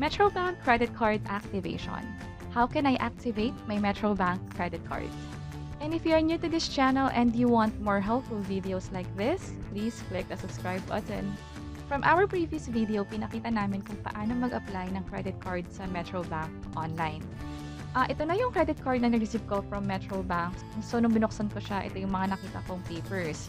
Metrobank credit card activation. How can I activate my Metrobank credit card? And if you are new to this channel and you want more helpful videos like this, please click the subscribe button. From our previous video, pinakita namin kung paano mag-apply ng credit card sa Metrobank online. Ito na yung credit card na na-receive ko from Metrobank. So, nung binuksan ko siya, ito yung mga nakita kong papers.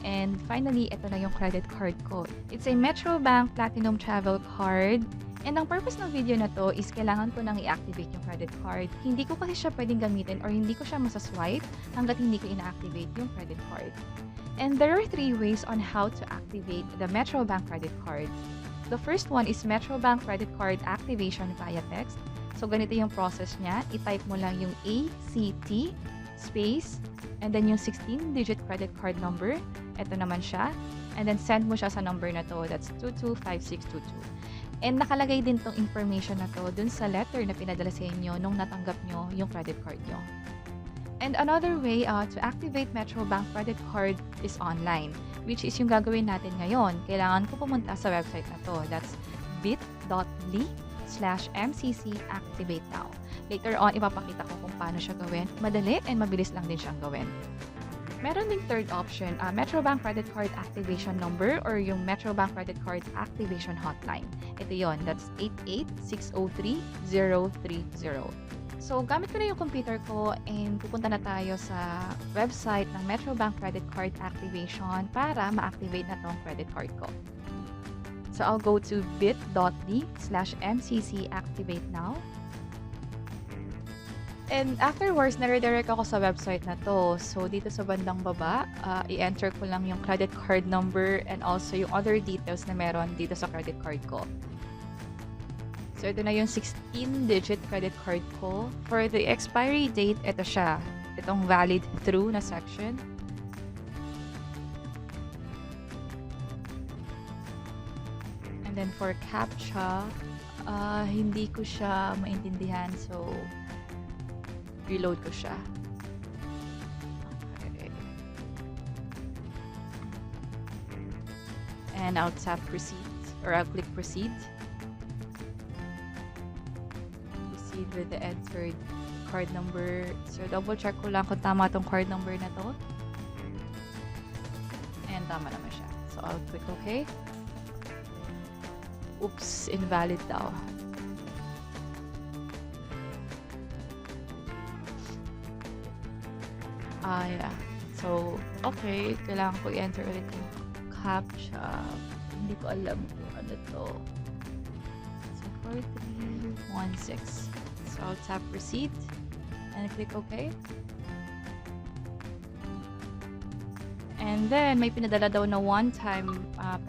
And finally, ito na yung credit card ko. It's a Metrobank Platinum Travel Card. And ang purpose ng video na to is kailangan ko nang i-activate yung credit card. Hindi ko kasi siya pwedeng gamitin or hindi ko siya masaswipe hanggat hindi ko ina-activate yung credit card. And there are 3 ways on how to activate the Metrobank credit card. The first one is Metrobank credit card activation via text. So, ganito yung process niya. I-type mo lang yung ACT space and then yung 16-digit credit card number. Ito naman siya. And then send mo siya sa number na to. That's 225622. And nakalagay din tong information na to dun sa letter na pinadala sa inyo nung natanggap nyo yung credit card nyo. And another way to activate Metrobank credit card is online, which is yung gagawin natin ngayon. Kailangan ko pumunta sa website na to. That's bit.ly/mccactivate now. Later on, ipapakita ko kung paano siya gawin. Madali and mabilis lang din siyang gawin. Meron ding third option, Metrobank credit card activation number or yung Metrobank credit card activation hotline. Ito yon, that's 88-603-030. So, gamit ko na yung computer ko and pupunta na tayo sa website ng Metrobank credit card activation para ma-activate na tong credit card ko. So, I'll go to bit.ly/mccactivate now. And afterwards, nare-direct ako sa website na to. So, dito sa bandang baba, i-enter ko lang yung credit card number and also yung other details na meron dito sa credit card ko. So, ito na yung 16-digit credit card ko. For the expiry date, ito siya. Itong valid through na section. And then for CAPTCHA, hindi ko siya maintindihan. So, reload ko siya. Okay. And I'll tap proceed or I'll click proceed. Proceed with the entered card number. So double check ko lang kung tama tong card number na to. And tama naman siya. So I'll click OK. Oops, invalid daw. Yeah. So, okay. Kailangan ko i-enter ulit yung CAPTCHA. Hindi ko alam kung ano to. So, 4316. So, I'll tap proceed and click OK. And then, may pinadala daw na one-time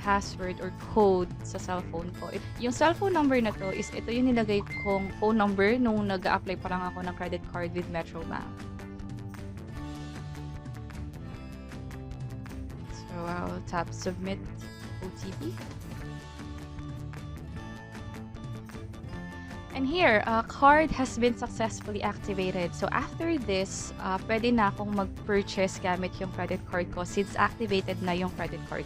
password or code sa cellphone ko. Yung cellphone number na to is ito yung nilagay kong phone number nung nag-a-apply pa lang ako ng credit card with Metrobank. So I'll tap submit OTP. And here, card has been successfully activated. So after this, pwede na akong mag-purchase gamit yung credit card ko since activated na yung credit card.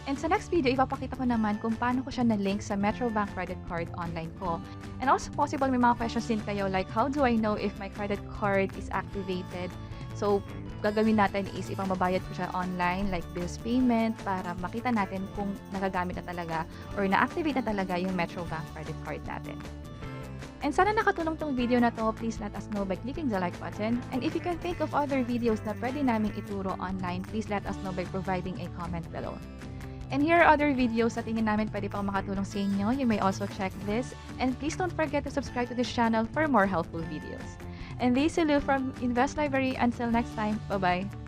And sa next video, ipapakita ko naman kung paano ko siya na-link sa Metrobank credit card online ko. And also possible may mga questions din kayo like how do I know if my credit card is activated? So gagawin natin is ipambabayad ko siya online like bills payment para makita natin kung nagagamit na talaga or na-activate na talaga yung Metrobank credit card natin. And sana nakatulong tong video na to. Please let us know by clicking the like button. And if you can think of other videos na pwede naming ituro online, please let us know by providing a comment below. And here are other videos na tingin namin pwede pang makatulong sa inyo. You may also check this. And please don't forget to subscribe to this channel for more helpful videos. And this is Lou from Invest Library. Until next time, bye-bye.